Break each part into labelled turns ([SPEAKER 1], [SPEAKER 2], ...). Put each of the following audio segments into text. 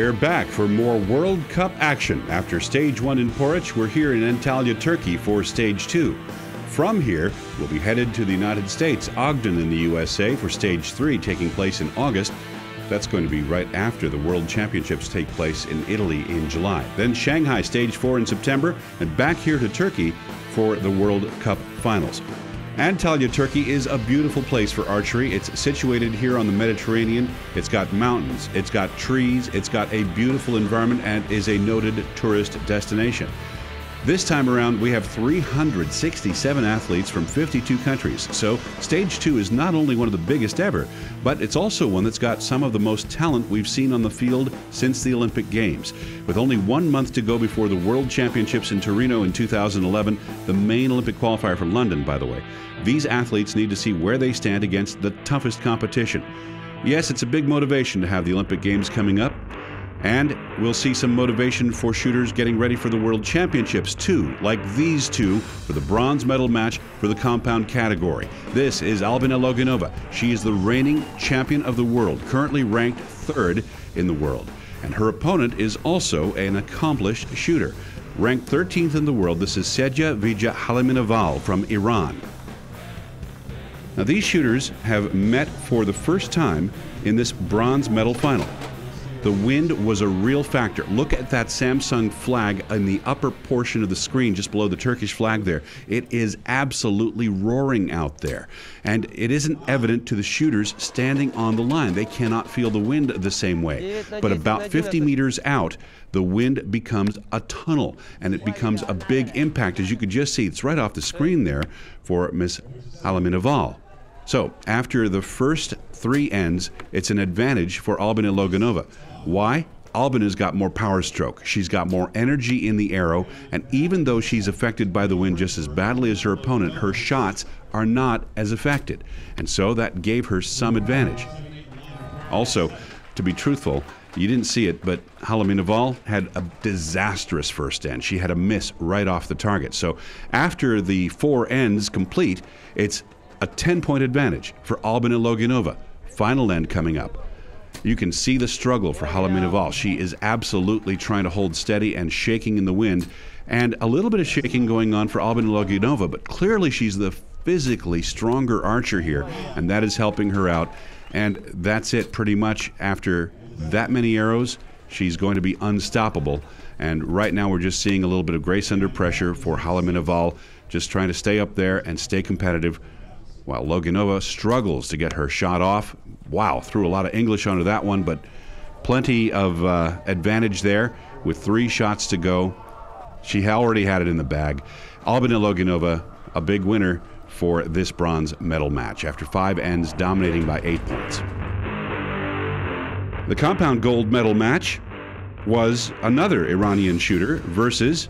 [SPEAKER 1] We're back for more World Cup action. After Stage 1 in Poruç, we're here in Antalya, Turkey for Stage 2. From here, we'll be headed to the United States, Ogden in the USA for Stage 3 taking place in August. That's going to be right after the World Championships take place in Italy in July. Then Shanghai, Stage 4 in September, and back here to Turkey for the World Cup Finals. Antalya, Turkey is a beautiful place for archery. It's situated here on the Mediterranean. It's got mountains, it's got trees, it's got a beautiful environment, and is a noted tourist destination. This time around, we have 367 athletes from 52 countries. So Stage 2 is not only one of the biggest ever, but it's also one that's got some of the most talent we've seen on the field since the Olympic Games. With only 1 month to go before the World Championships in Torino in 2011, the main Olympic qualifier for London, by the way, these athletes need to see where they stand against the toughest competition. Yes, it's a big motivation to have the Olympic Games coming up. And we'll see some motivation for shooters getting ready for the World Championships too, like these two for the bronze medal match for the compound category. This is Albina Loganova. She is the reigning champion of the world, currently ranked 3rd in the world. And her opponent is also an accomplished shooter. Ranked 13th in the world, this is Sedya Vija Haliminaval from Iran. Now these shooters have met for the first time in this bronze medal final. The wind was a real factor. Look at that Samsung flag in the upper portion of the screen just below the Turkish flag there. It is absolutely roaring out there. And it isn't evident to the shooters standing on the line. They cannot feel the wind the same way. But about 50 meters out, the wind becomes a tunnel and it becomes a big impact. As you could just see, it's right off the screen there for Miss Haliminaval. So after the first 3 ends, it's an advantage for Albina Loganova. Why? Albina's got more power stroke. She's got more energy in the arrow, and even though she's affected by the wind just as badly as her opponent, her shots are not as affected. And so that gave her some advantage. Also, to be truthful, you didn't see it, but Haliminaval had a disastrous first end. She had a miss right off the target. So after the 4 ends complete, it's a 10-point advantage for Albina Loganova. Final end coming up. You can see the struggle for Haliminaval. She is absolutely trying to hold steady and shaking in the wind, and a little bit of shaking going on for Albina Loganova, but clearly she's the physically stronger archer here, and that is helping her out. And that's it pretty much. After that many arrows, she's going to be unstoppable. And right now we're just seeing a little bit of grace under pressure for Haliminaval, just trying to stay up there and stay competitive, while Loganova struggles to get her shot off. Wow, threw a lot of English onto that one, but plenty of advantage there with 3 shots to go. She already had it in the bag. Albina Loganova, a big winner for this bronze medal match after 5 ends, dominating by 8 points. The compound gold medal match was another Iranian shooter versus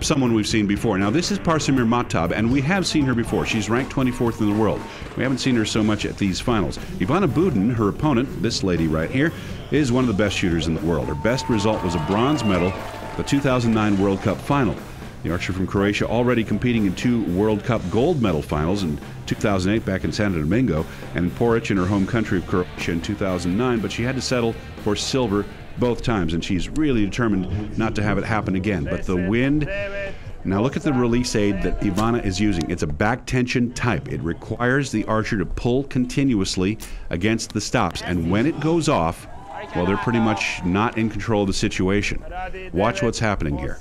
[SPEAKER 1] someone we've seen before. Now this is Parsamir Mahtab, and we have seen her before. She's ranked 24th in the world. We haven't seen her so much at these finals. Ivana Budin, her opponent, this lady right here, is one of the best shooters in the world. Her best result was a bronze medal at the 2009 World Cup final. The archer from Croatia already competing in 2 World Cup gold medal finals in 2008 back in Santo Domingo, and in Poruç in her home country of Croatia in 2009, but she had to settle for silver both times, and she's really determined not to have it happen again. But the wind, now look at the release aid that Ivana is using. It's a back tension type. It requires the archer to pull continuously against the stops, and when it goes off, well, they're pretty much not in control of the situation. Watch what's happening here.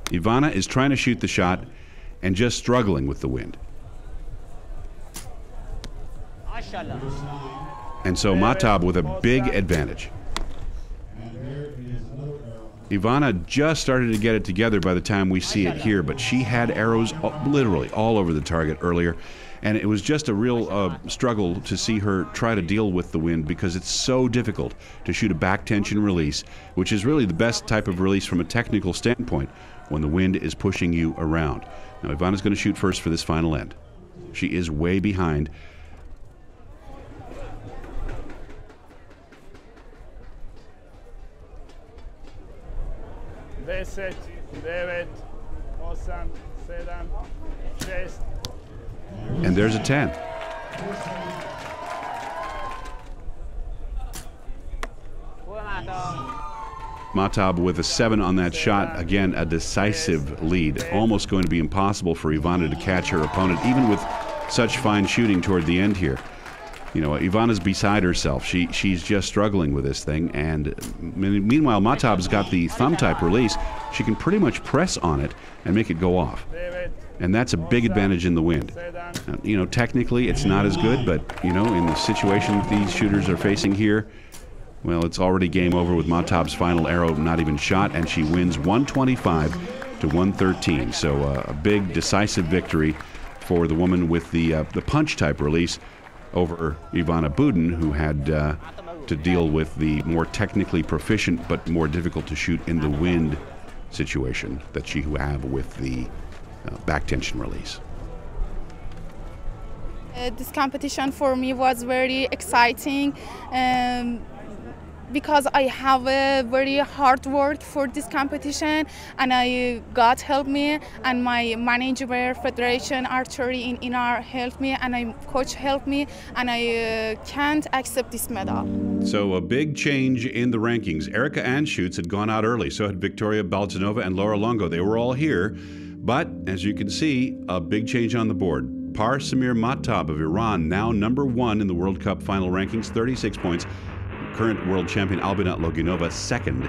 [SPEAKER 1] Ivana is trying to shoot the shot and just struggling with the wind. And so Mahtab with a big advantage. Ivana just started to get it together by the time we see it here, but she had arrows literally all over the target earlier, and it was just a real struggle to see her try to deal with the wind, because it's so difficult to shoot a back tension release, which is really the best type of release from a technical standpoint when the wind is pushing you around. Now Ivana's going to shoot first for this final end. She is way behind. And there's a 10. Mahtab with a 7 on that shot. Again, a decisive lead. Almost going to be impossible for Ivana to catch her opponent, even with such fine shooting toward the end here. You know, Ivana's beside herself. She's just struggling with this thing. And meanwhile, Mahtab's got the thumb-type release. She can pretty much press on it and make it go off. And that's a big advantage in the wind. You know, technically it's not as good, but, you know, in the situation that these shooters are facing here, well, it's already game over with Mahtab's final arrow not even shot, and she wins 125 to 113. So a big, decisive victory for the woman with the punch-type release over Ivana Budin, who had to deal with the more technically proficient but more difficult to shoot in the wind situation that she have with the back tension release.
[SPEAKER 2] This competition for me was very exciting because I have a very hard work for this competition, and I God helped me, and my manager, Federation Archery in Inar helped me, and my coach helped me, and I can't accept this medal.
[SPEAKER 1] So a big change in the rankings. Erica Anschutz had gone out early, so had Victoria Balzanova and Laura Longo. They were all here, but as you can see, a big change on the board. Parsamir Mahtab of Iran, now #1 in the World Cup final rankings, 36 points. Current world champion Albina Loginova second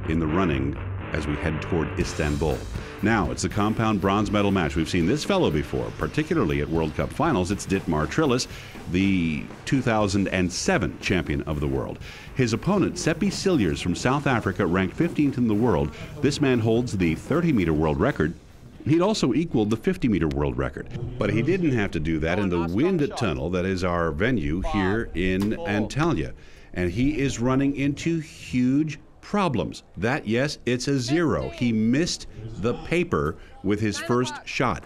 [SPEAKER 1] in the running as we head toward Istanbul. Now it's the compound bronze medal match. We've seen this fellow before, particularly at World Cup finals. It's Dietmar Trillis, the 2007 champion of the world. His opponent, Seppi Siljers from South Africa, ranked 15th in the world. This man holds the 30-meter world record. He'd also equaled the 50-meter world record. But he didn't have to do that in the wind tunnel that is our venue here in Antalya. And he is running into huge problems. That, yes, it's a 0. He missed the paper with his first shot.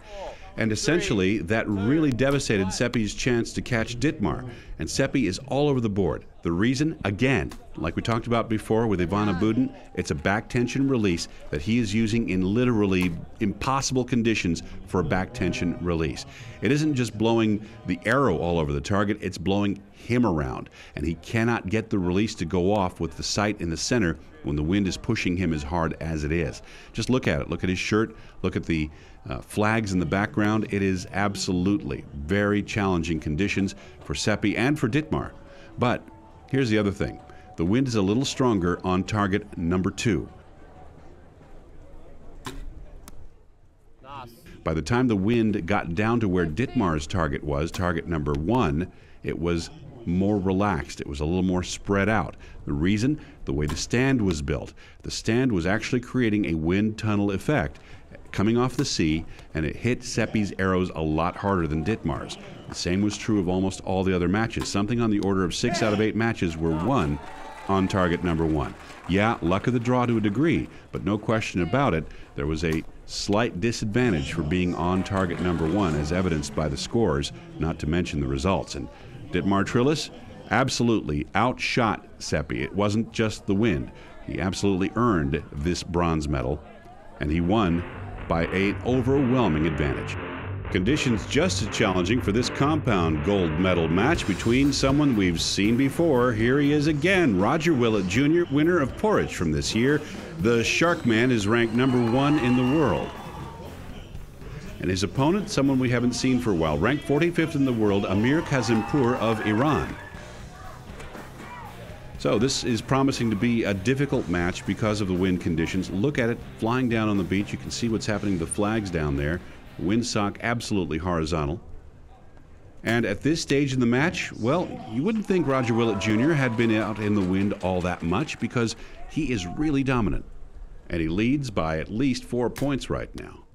[SPEAKER 1] And essentially, that really devastated Seppi's chance to catch Dietmar. And Seppi is all over the board. The reason, again, like we talked about before with Ivana Budin, it's a back tension release that he is using in literally impossible conditions for a back tension release. It isn't just blowing the arrow all over the target, it's blowing him around. And he cannot get the release to go off with the sight in the center when the wind is pushing him as hard as it is. Just look at it. Look at his shirt. Look at the flags in the background. It is absolutely very challenging conditions for Seppi and for Dietmar. But here's the other thing. The wind is a little stronger on target #2. By the time the wind got down to where Dietmar's target was, target #1, it was more relaxed. It was a little more spread out. The reason? The way the stand was built. The stand was actually creating a wind tunnel effect coming off the sea, and it hit Seppi's arrows a lot harder than Dietmar's. The same was true of almost all the other matches. Something on the order of 6 out of 8 matches were won on target #1. Yeah, luck of the draw to a degree, but no question about it, there was a slight disadvantage for being on target #1, as evidenced by the scores, not to mention the results. And Dietmar Trillis absolutely outshot Seppi. It wasn't just the wind. He absolutely earned this bronze medal, and he won by an overwhelming advantage. Conditions just as challenging for this compound gold medal match between someone we've seen before. Here he is again, Roger Willett Jr., winner of Porridge from this year. The Sharkman is ranked #1 in the world. And his opponent, someone we haven't seen for a while, ranked 45th in the world, Amir Kazimpur of Iran. So this is promising to be a difficult match because of the wind conditions. Look at it flying down on the beach. You can see what's happening to the flags down there. Windsock absolutely horizontal. And at this stage in the match, well, you wouldn't think Roger Willett Jr. had been out in the wind all that much because he is really dominant. And he leads by at least 4 points right now.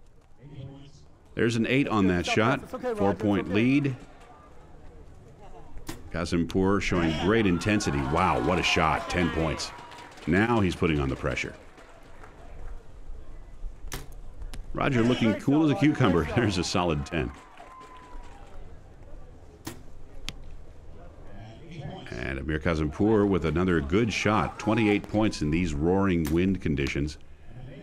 [SPEAKER 1] There's an 8 on that shot, 4-point lead. Kazimpur showing great intensity. Wow, what a shot, 10 points. Now he's putting on the pressure. Roger looking cool as a cucumber. There's a solid 10. And Amir Kazimpur with another good shot, 28 points in these roaring wind conditions.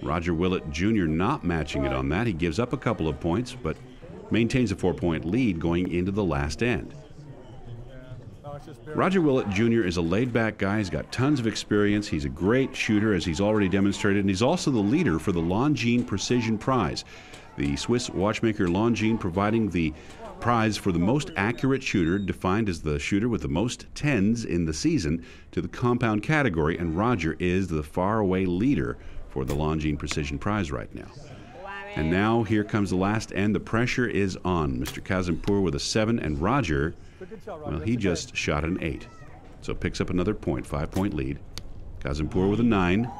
[SPEAKER 1] Roger Willett Jr. not matching it on that. He gives up a couple of points, but maintains a 4-point lead going into the last end. Roger Willett Jr. is a laid-back guy. He's got tons of experience. He's a great shooter, as he's already demonstrated, and he's also the leader for the Longines Precision Prize. The Swiss watchmaker Longines providing the prize for the most accurate shooter, defined as the shooter with the most tens in the season, to the compound category, and Roger is the faraway leader for the Longines Precision Prize right now. And now here comes the last end. The pressure is on. Mr. Kazimpour with a 7, and Roger, well, he just shot an 8. So picks up another point, 5-point lead. Kazimpour with a 9.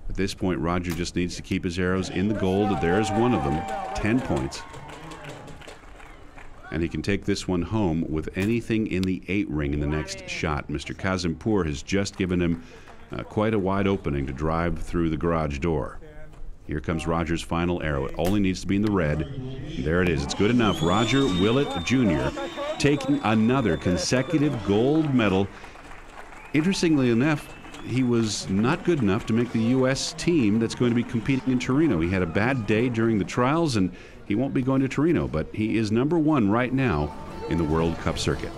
[SPEAKER 1] At this point, Roger just needs to keep his arrows in the gold. There's one of them, 10 points. And he can take this one home with anything in the 8 ring in the next shot. Mr. Kazimpour has just given him quite a wide opening to drive through the garage door. Here comes Roger's final arrow. It only needs to be in the red. There it is. It's good enough. Roger Willett Jr. taking another consecutive gold medal. Interestingly enough, he was not good enough to make the U.S. team that's going to be competing in Torino. He had a bad day during the trials, and he won't be going to Torino, but he is #1 right now in the World Cup circuit.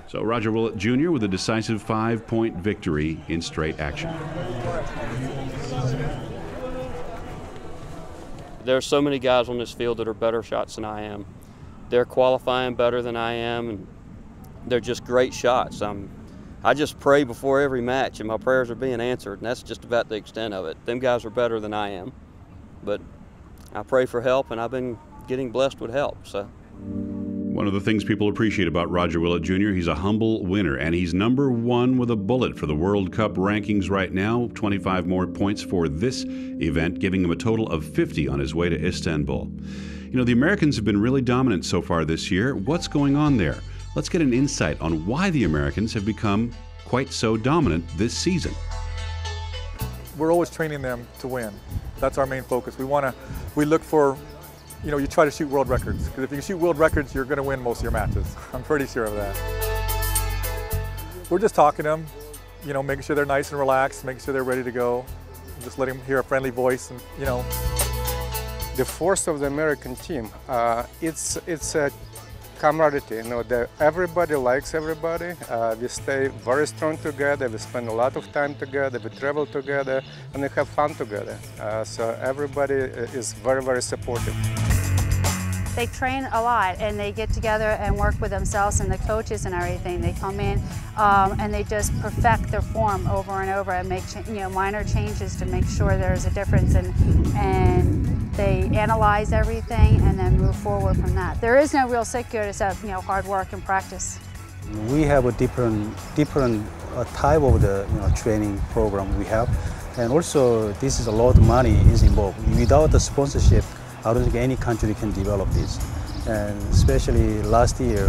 [SPEAKER 1] So Roger Willett Jr. with a decisive 5-point victory in straight action.
[SPEAKER 3] There are so many guys on this field that are better shots than I am. They're qualifying better than I am, and they're just great shots. I just pray before every match, and my prayers are being answered, and that's just about the extent of it. Them guys are better than I am, but I pray for help, and I've been getting blessed with help. So.
[SPEAKER 1] One of the things people appreciate about Roger Willett Jr., he's a humble winner, and he's #1 with a bullet for the World Cup rankings right now. 25 more points for this event, giving him a total of 50 on his way to Istanbul. You know, the Americans have been really dominant so far this year. What's going on there? Let's get an insight on why the Americans have become quite so dominant this season.
[SPEAKER 4] We're always training them to win. That's our main focus. We look for, you know, you try to shoot world records, because if you shoot world records, you're going to win most of your matches. I'm pretty sure of that. We're just talking to them, you know, making sure they're nice and relaxed, making sure they're ready to go, just letting them hear a friendly voice, and you know.
[SPEAKER 5] The force of the American team, it's a camaraderie. You know, everybody likes everybody. We stay very strong together. We spend a lot of time together. We travel together, and we have fun together. So everybody is very, very supportive.
[SPEAKER 6] They train a lot, and they get together and work with themselves and the coaches and everything. They come in and they just perfect their form over and over and make minor changes to make sure there's a difference, and they analyze everything and then move forward from that. There is no real secret except hard work and practice.
[SPEAKER 7] We have a different type of the training program we have, and also this is a lot of money is involved. Without the sponsorship, I don't think any country can develop this. And especially last year,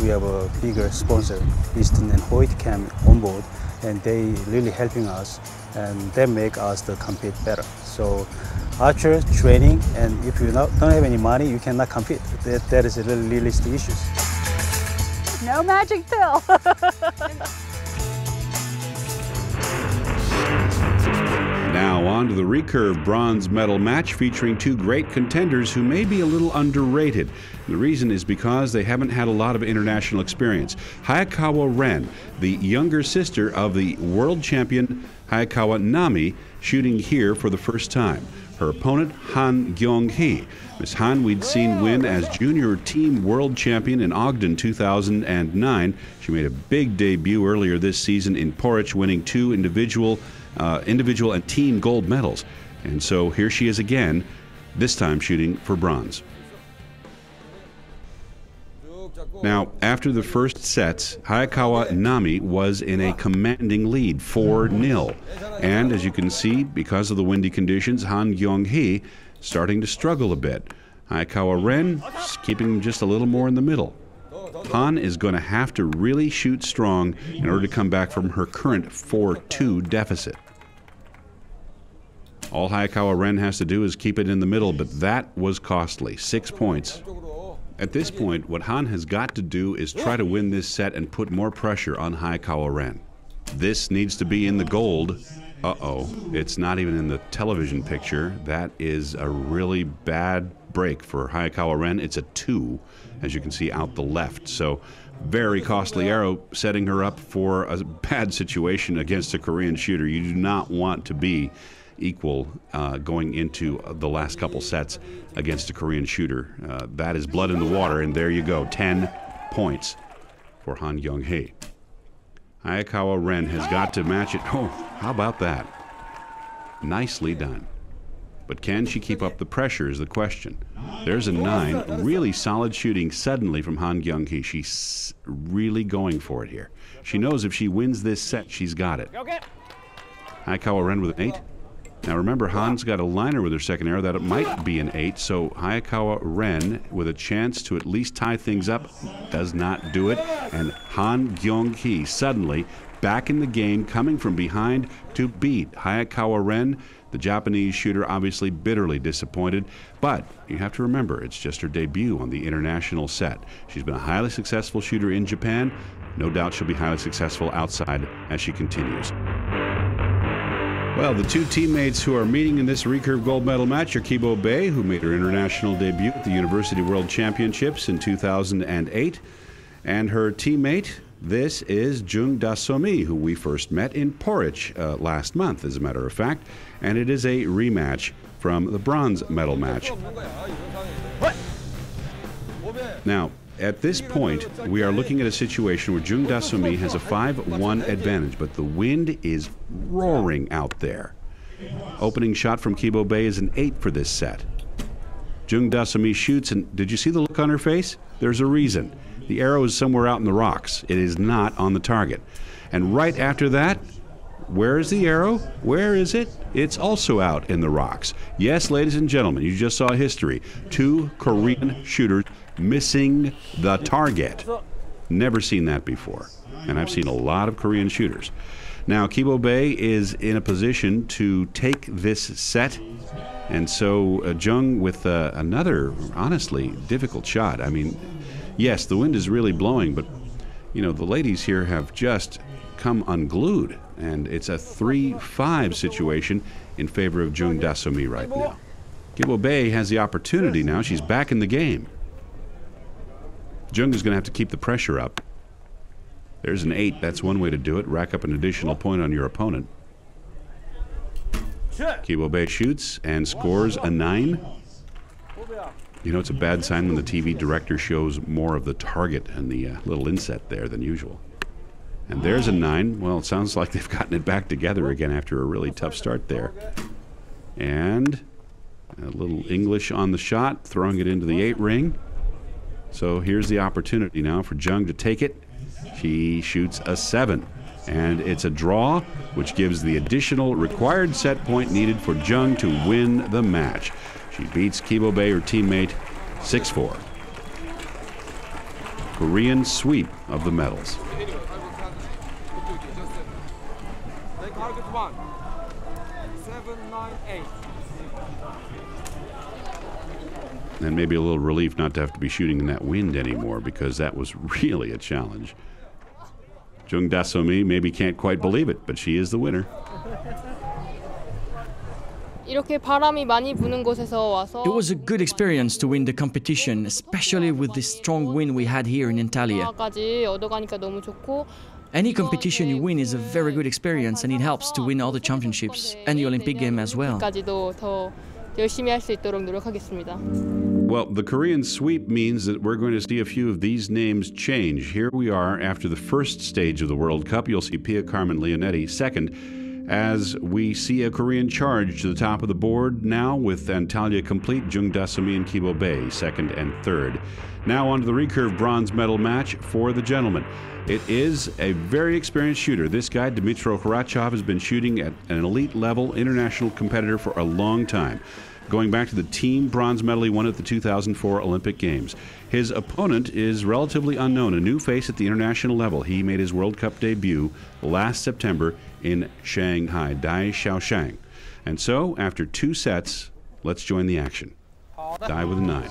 [SPEAKER 7] we have a bigger sponsor, Easton and Hoyt came on board, and they really helping us, and they make us to compete better. So archer training, and if you don't have any money, you cannot compete. That is a really realistic issue.
[SPEAKER 6] No magic pill.
[SPEAKER 1] Now on to the Recurve bronze medal match featuring two great contenders who may be a little underrated. The reason is because they haven't had a lot of international experience. Hayakawa Ren, the younger sister of the world champion Hayakawa Nami, shooting here for the first time. Her opponent, Han Gyong-hee. Miss Han we'd seen win as junior team world champion in Ogden 2009. She made a big debut earlier this season in Porridge, winning 2 individual and team gold medals. And so here she is again, this time shooting for bronze. Now, after the first sets, Hayakawa Nami was in a commanding lead, 4-0. And as you can see, because of the windy conditions, Han Gyong-hee starting to struggle a bit. Hayakawa Ren keeping him just a little more in the middle. Han is going to have to really shoot strong in order to come back from her current 4-2 deficit. All Hayakawa Ren has to do is keep it in the middle, but that was costly, 6 points. At this point, what Han has got to do is try to win this set and put more pressure on Hayakawa Ren. This needs to be in the gold. Uh-oh, it's not even in the television picture. That is a really bad break for Hayakawa Ren. It's a 2, as you can see out the left. So very costly arrow, setting her up for a bad situation against a Korean shooter. You do not want to be equal going into the last couple sets against a Korean shooter. That is blood in the water, and there you go, 10 points for Han Young-hee. Hayakawa Ren has got to match it. Oh, how about that? Nicely done. But can she keep up the pressure is the question. There's a 9. Really solid shooting suddenly from Han Young-hee. She's really going for it here. She knows if she wins this set, she's got it. Hayakawa Ren with an 8. Now remember, Han's got a liner with her second arrow that it might be an 8, so Hayakawa Ren, with a chance to at least tie things up, does not do it. And Han Young-hee suddenly back in the game, coming from behind to beat Hayakawa Ren. The Japanese shooter obviously bitterly disappointed, but you have to remember, it's just her debut on the international set. She's been a highly successful shooter in Japan. No doubt she'll be highly successful outside as she continues. Well, the two teammates who are meeting in this recurve gold medal match are Kibo Bae, who made her international debut at the University World Championships in 2008, and her teammate, this is Jung Da-so-mi, who we first met in Porridge last month, as a matter of fact, and it is a rematch from the bronze medal match. Now, at this point, we are looking at a situation where Jung Da-so-mi has a 5-1 advantage, but the wind is roaring out there. Opening shot from Kibo Bae is an 8 for this set. Jung Da-so-mi shoots, and did you see the look on her face? There's a reason. The arrow is somewhere out in the rocks. It is not on the target. And right after that, where is the arrow? Where is it? It's also out in the rocks. Yes, ladies and gentlemen, you just saw history. 2 Korean shooters missing the target. Never seen that before. And I've seen a lot of Korean shooters. Now, Kibo Bae is in a position to take this set. And so Jung with another, honestly, difficult shot. I mean, yes, the wind is really blowing, but, you know, the ladies here have just come unglued. And it's a 3-5 situation in favor of Jung Da-so-mi right now. Kibo Bae has the opportunity now. She's back in the game. Jung is going to have to keep the pressure up. There's an 8. That's one way to do it. Rack up an additional point on your opponent. Kibo Bae shoots and scores a 9. You know, it's a bad sign when the TV director shows more of the target and the little inset there than usual. And there's a 9. Well, it sounds like they've gotten it back together again after a really tough start there. And a little English on the shot, throwing it into the 8 ring. So here's the opportunity now for Jung to take it. She shoots a 7. And it's a draw, which gives the additional required set point needed for Jung to win the match. She beats Kibo Bae, her teammate, 6-4. Korean sweep of the medals. And maybe a little relief not to have to be shooting in that wind anymore, because that was really a challenge. Jung Da-so-mi maybe can't quite believe it, but she is the winner.
[SPEAKER 8] It was a good experience to win the competition, especially with this strong wind we had here in Antalya. Any competition you win is a very good experience, and it helps to win all the championships and the Olympic game as well.
[SPEAKER 1] Well, the Korean sweep means that we're going to see a few of these names change. Here we are after the first stage of the World Cup. You'll see Pia Carmen Leonetti second, as we see a Korean charge to the top of the board now with Antalya complete, Jung Da-so-mi and Kibo Bae second and third. Now on to the recurve bronze medal match for the gentlemen. It is a very experienced shooter. This guy, Dmitro Khorachov, has been shooting at an elite level, international competitor for a long time, going back to the team bronze medal he won at the 2004 Olympic Games. His opponent is relatively unknown, a new face at the international level. He made his World Cup debut last September in Shanghai, Dai Xiaoshang. And so, after 2 sets, let's join the action. Dai with a 9.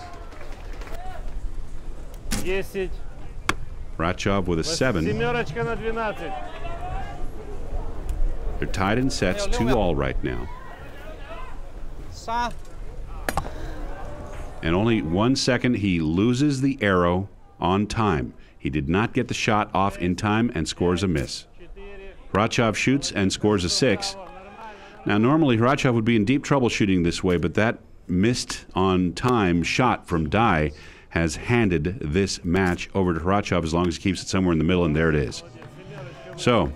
[SPEAKER 1] Khorachov with a 7. They're tied in sets 2-all right now. And only 1 second, he loses the arrow on time. He did not get the shot off in time and scores a miss. Hrachov shoots and scores a 6. Now, normally Hrachov would be in deep trouble shooting this way, but that missed on time shot from Dai has handed this match over to Hrachov as long as he keeps it somewhere in the middle, and there it is. So,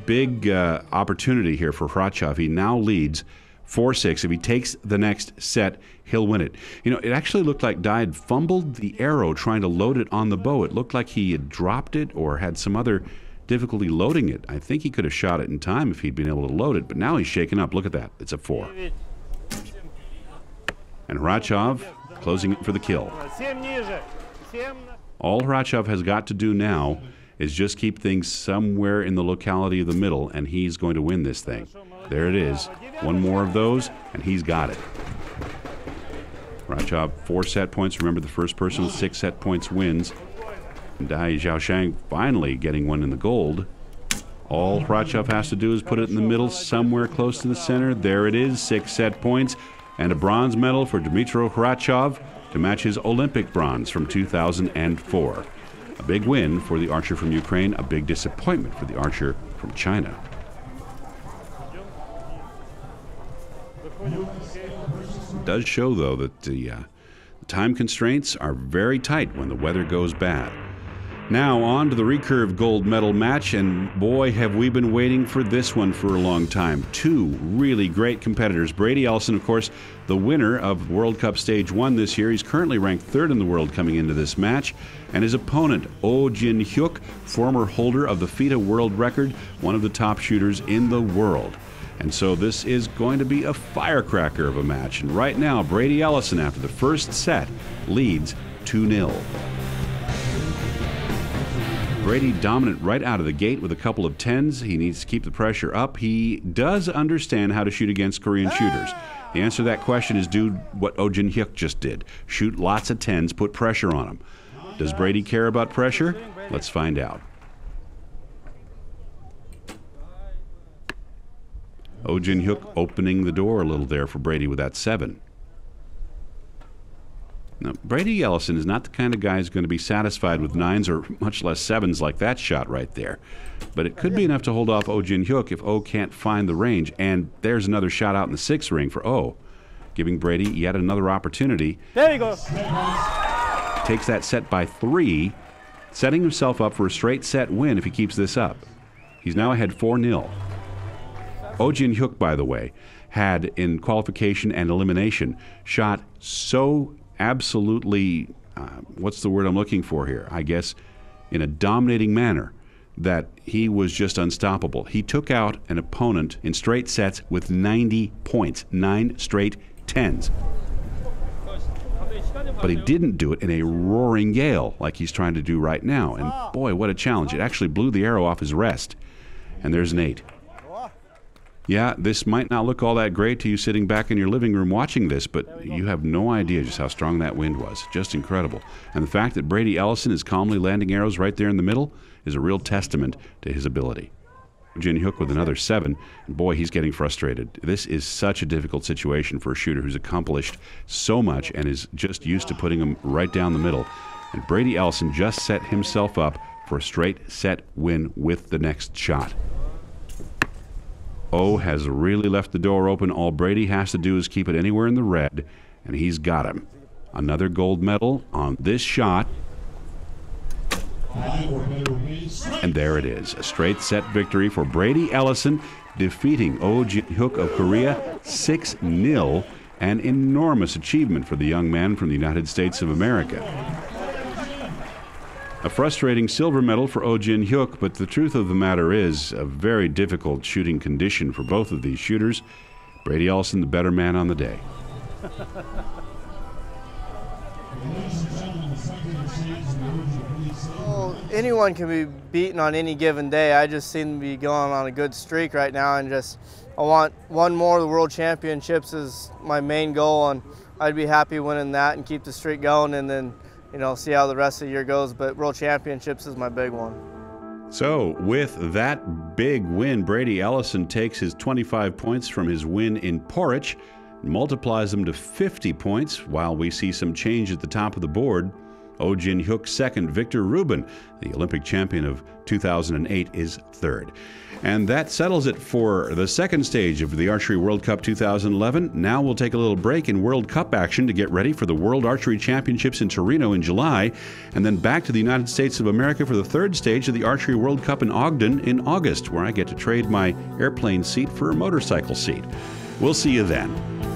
[SPEAKER 1] big opportunity here for Hrachov. He now leads 4-6. If he takes the next set, he'll win it. You know, it actually looked like Dai had fumbled the arrow trying to load it on the bow. It looked like he had dropped it or had some other difficulty loading it. I think he could have shot it in time if he'd been able to load it, but now he's shaken up. Look at that. It's a 4. And Hrachov closing it for the kill. All Hrachov has got to do now is just keep things somewhere in the locality of the middle, and he's going to win this thing. There it is. One more of those, and he's got it. Hrachov, 4 set points. Remember, the first person with 6 set points wins. And Dai Xiaoshang finally getting one in the gold. All Hrachov has to do is put it in the middle, somewhere close to the center. There it is, 6 set points, and a bronze medal for Dmytro Hrachov to match his Olympic bronze from 2004. A big win for the archer from Ukraine, a big disappointment for the archer from China. It does show, though, that the time constraints are very tight when the weather goes bad. Now on to the Recurve gold medal match, and boy, have we been waiting for this one for a long time. 2 really great competitors. Brady Ellison, of course, the winner of World Cup Stage 1 this year. He's currently ranked 3rd in the world coming into this match. And his opponent, Oh Jin Hyuk, former holder of the FIDE world record, one of the top shooters in the world. And so this is going to be a firecracker of a match. And right now, Brady Ellison, after the first set, leads 2-0. Brady dominant right out of the gate with a couple of 10s. He needs to keep the pressure up. He does understand how to shoot against Korean shooters. The answer to that question is do what Oh Jin Hyuk just did. Shoot lots of 10s, put pressure on him. Does Brady care about pressure? Let's find out. Oh Jin Hyuk opening the door a little there for Brady with that 7. Now, Brady Ellison is not the kind of guy who's going to be satisfied with 9s or much less 7s like that shot right there. But it could be enough to hold off Oh Jin Hyuk if Oh can't find the range. And there's another shot out in the 6th ring for Oh, giving Brady yet another opportunity. There he goes. Takes that set by 3, setting himself up for a straight set win if he keeps this up. He's now ahead 4-0. Oh Jin Hyuk, by the way, had in qualification and elimination shot so absolutely, what's the word I'm looking for here? I guess in a dominating manner that he was just unstoppable. He took out an opponent in straight sets with 90 points, 9 straight 10s. But he didn't do it in a roaring gale like he's trying to do right now. And boy, what a challenge. It actually blew the arrow off his rest. And there's an 8. Yeah, this might not look all that great to you sitting back in your living room watching this, but you have no idea just how strong that wind was. Just incredible. And the fact that Brady Ellison is calmly landing arrows right there in the middle is a real testament to his ability. Jin Hyuk with another 7, and boy, he's getting frustrated. This is such a difficult situation for a shooter who's accomplished so much and is just used to putting them right down the middle. And Brady Ellison just set himself up for a straight set win with the next shot. Oh has really left the door open. All Brady has to do is keep it anywhere in the red, and he's got him. Another gold medal on this shot. And there it is, a straight set victory for Brady Ellison, defeating Oh Jin Hyuk of Korea 6-0, an enormous achievement for the young man from the United States of America. A frustrating silver medal for Oh Jin Hyuk, but the truth of the matter is a very difficult shooting condition for both of these shooters. Brady Ellison, the better man on the day.
[SPEAKER 9] Well, anyone can be beaten on any given day. I just seem to be going on a good streak right now, and I want one more of the World Championships is my main goal, and I'd be happy winning that and keep the streak going, and then see how the rest of the year goes, but World Championships is my big one.
[SPEAKER 1] So, with that big win, Brady Ellison takes his 25 points from his win in Poreč, multiplies them to 50 points, while we see some change at the top of the board. Oh Jin-hyuk second, Victor Rubin, the Olympic champion of 2008, is third. And that settles it for the second stage of the Archery World Cup 2011. Now we'll take a little break in World Cup action to get ready for the World Archery Championships in Torino in July, and then back to the United States of America for the third stage of the Archery World Cup in Ogden in August, where I get to trade my airplane seat for a motorcycle seat. We'll see you then.